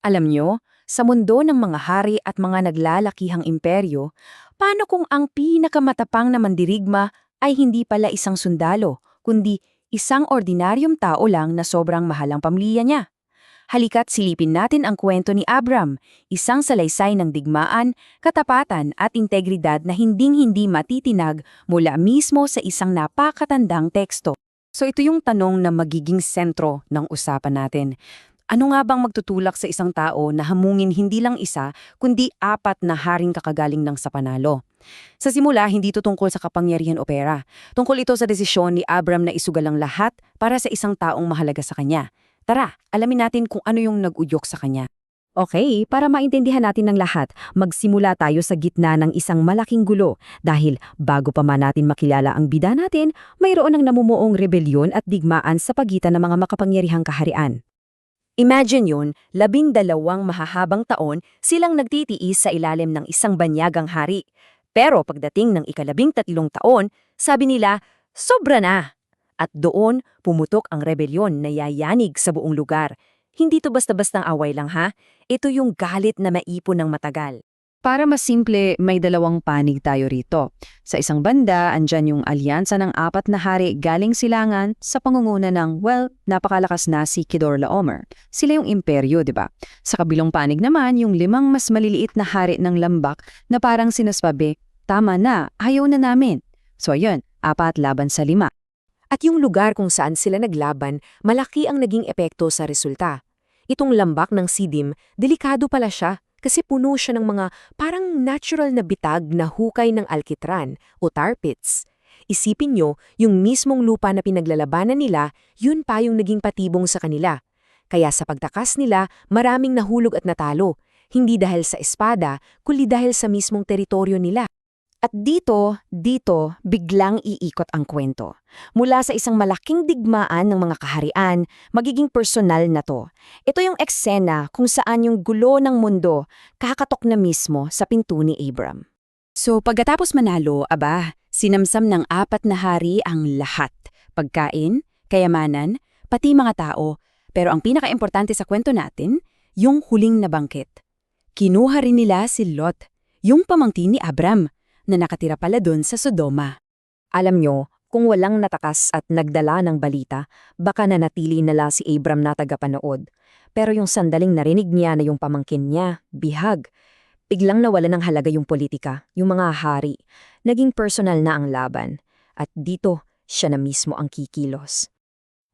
Alam nyo, sa mundo ng mga hari at mga naglalakihang imperyo, paano kung ang pinakamatapang na mandirigma ay hindi pala isang sundalo, kundi isang ordinaryong tao lang na sobrang mahal ang pamilya niya? Halika't silipin natin ang kwento ni Abram, isang salaysay ng digmaan, katapatan at integridad na hinding-hindi matitinag mula mismo sa isang napakatandang teksto. So ito yung tanong na magiging sentro ng usapan natin. Ano nga bang magtutulak sa isang tao na hamungin hindi lang isa, kundi apat na haring kakagaling ng sa panalo? Sa simula, hindi ito tungkol sa kapangyarihan o pera. Tungkol ito sa desisyon ni Abram na isugal ang lahat para sa isang taong mahalaga sa kanya. Tara, alamin natin kung ano yung nag-udyok sa kanya. Okay, para maintindihan natin ng lahat, magsimula tayo sa gitna ng isang malaking gulo dahil bago pa man natin makilala ang bida natin, mayroon ng namumuong rebelyon at digmaan sa pagitan ng mga makapangyarihang kaharian. Imagine yun, 12 mahahabang taon silang nagtitiis sa ilalim ng isang banyagang hari. Pero pagdating ng ika-13 taon, sabi nila, sobra na! At doon, pumutok ang rebelyon na yayanig sa buong lugar. Hindi to basta-bastang away lang ha, ito yung galit na maipon ng matagal. Para mas simple, may dalawang panig tayo rito. Sa isang banda, andyan yung alyansa ng apat na hari galing silangan sa pangunguna ng, napakalakas na si Kedorlaomer. Sila yung imperyo, di ba? Sa kabilang panig naman, yung 5 mas maliliit na hari ng lambak na parang sinaspabi, tama na, ayaw na namin. So ayun, 4 laban sa 5. At yung lugar kung saan sila naglaban, malaki ang naging epekto sa resulta. Itong lambak ng Sidim, delikado pala siya. Kasi puno siya ng mga parang natural na bitag na hukay ng alkitran o tar pits. Isipin nyo, yung mismong lupa na pinaglalabanan nila, yun pa yung naging patibong sa kanila. Kaya sa pagtakas nila, maraming nahulog at natalo. Hindi dahil sa espada, kundi dahil sa mismong teritoryo nila. At dito, biglang iikot ang kwento. Mula sa isang malaking digmaan ng mga kaharian, magiging personal na to. Ito yung eksena kung saan yung gulo ng mundo kakatok na mismo sa pinto ni Abram. So pagkatapos manalo, sinamsam ng 4 na hari ang lahat. Pagkain, kayamanan, pati mga tao. Pero ang pinakaimportante sa kwento natin, yung huling na bangkit. Kinuha rin nila si Lot, yung pamangkin ni Abram, na nakatira pala doon sa Sodoma. Alam nyo, kung walang natakas at nagdala ng balita, baka nanatili nala si Abram na tagapanood. Pero yung sandaling narinig niya na yung pamangkin niya, bihag, biglang nawala ng halaga yung politika, yung mga hari. Naging personal na ang laban. At dito, siya na mismo ang kikilos.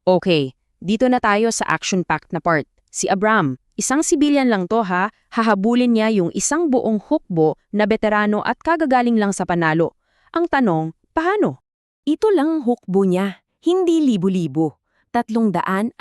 Okay, dito na tayo sa action-packed na part. Si Abram, isang sibilyan lang to ha, hahabulin niya yung isang buong hukbo na veterano at kagagaling lang sa panalo. Ang tanong, paano? Ito lang ang hukbo niya, hindi libo-libo, 318.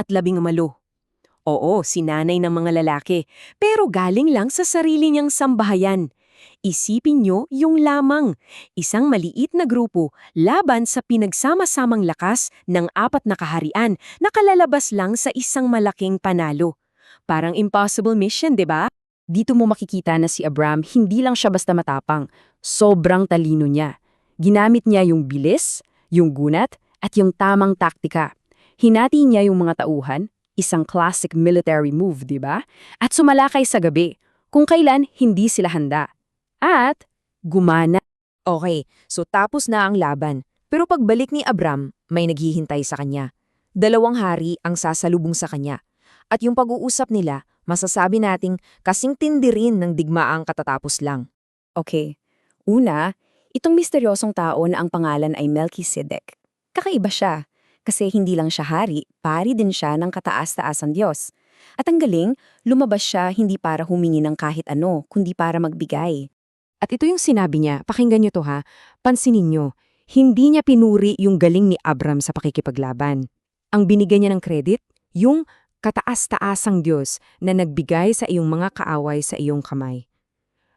Oo, sinanay ng mga lalaki, pero galing lang sa sarili niyang sambahayan. Isipin niyo yung lamang, isang maliit na grupo laban sa pinagsama-samang lakas ng 4 na kaharian na kalalabas lang sa isang malaking panalo. Parang impossible mission, di ba? Dito mo makikita na si Abram hindi lang siya basta matapang, sobrang talino niya. Ginamit niya yung bilis, yung gunat, at yung tamang taktika. Hinati niya yung mga tauhan, isang classic military move, di ba? At sumalakay sa gabi, kung kailan hindi sila handa. At gumana. Okay, so tapos na ang laban. Pero pagbalik ni Abram, may naghihintay sa kanya. 2 hari ang sasalubong sa kanya. At yung pag-uusap nila, masasabi nating kasing tindi rin ng digmaang katatapos lang. Okay, una, itong misteryosong tao na ang pangalan ay Melchizedek. Kakaiba siya, kasi hindi lang siya hari, pari din siya ng kataas-taasang Diyos. At ang galing, lumabas siya hindi para humingi ng kahit ano, kundi para magbigay. At ito yung sinabi niya, pakinggan niyo to ha, pansinin niyo, hindi niya pinuri yung galing ni Abram sa pakikipaglaban. Ang binigay niya ng credit, yung kataas-taasang Diyos na nagbigay sa iyong mga kaaway sa iyong kamay.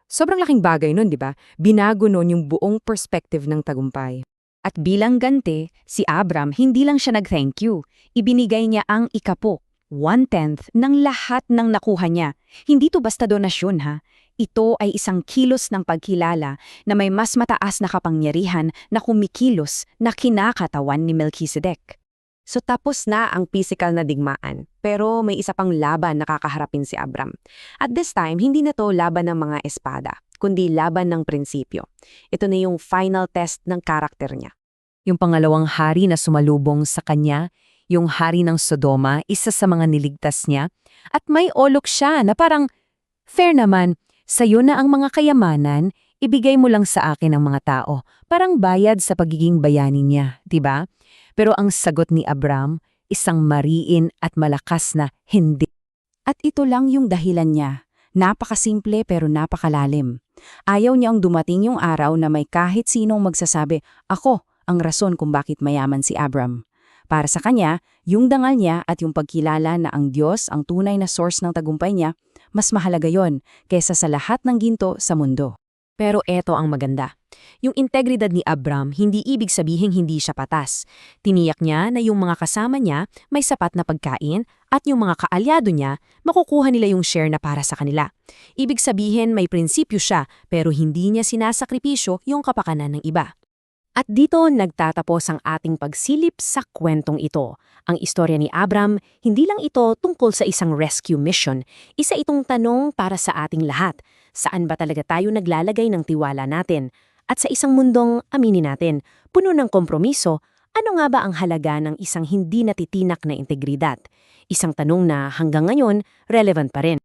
Sobrang laking bagay nun, di ba? Binago nun yung buong perspective ng tagumpay. At bilang ganti, si Abram hindi lang siya nag-thank you. Ibinigay niya ang 1/10 ng lahat ng nakuha niya. Hindi to basta donasyon ha. Ito ay isang kilos ng pagkilala na may mas mataas na kapangyarihan na kumikilos na kinakatawan ni Melchizedek. So tapos na ang physical na digmaan, pero may isa pang laban na kakaharapin si Abram. At this time, hindi na to laban ng mga espada, kundi laban ng prinsipyo. Ito na yung final test ng karakter niya. Yung pangalawang hari na sumalubong sa kanya, yung hari ng Sodoma, isa sa mga niligtas niya, at may olok siya na parang, fair naman, sa'yo na ang mga kayamanan, ibigay mo lang sa akin ang mga tao, parang bayad sa pagiging bayani niya, di ba? Pero ang sagot ni Abram, isang mariin at malakas na hindi. At ito lang yung dahilan niya. Napakasimple pero napakalalim. Ayaw niyang dumating yung araw na may kahit sinong magsasabi, ako ang rason kung bakit mayaman si Abram. Para sa kanya, yung dangal niya at yung pagkilala na ang Diyos ang tunay na source ng tagumpay niya, mas mahalaga yon kaysa sa lahat ng ginto sa mundo. Pero eto ang maganda. Yung integridad ni Abram, hindi ibig sabihin hindi siya patas. Tiniyak niya na yung mga kasama niya may sapat na pagkain at yung mga kaalyado niya, makukuha nila yung share na para sa kanila. Ibig sabihin may prinsipyo siya pero hindi niya sinasakripisyo yung kapakanan ng iba. At dito nagtatapos ang ating pagsilip sa kwentong ito. Ang istorya ni Abram, hindi lang ito tungkol sa isang rescue mission. Isa itong tanong para sa ating lahat. Saan ba talaga tayo naglalagay ng tiwala natin? At sa isang mundong, aminin natin, puno ng kompromiso, ano nga ba ang halaga ng isang hindi natitinak na integridad? Isang tanong na hanggang ngayon relevant pa rin.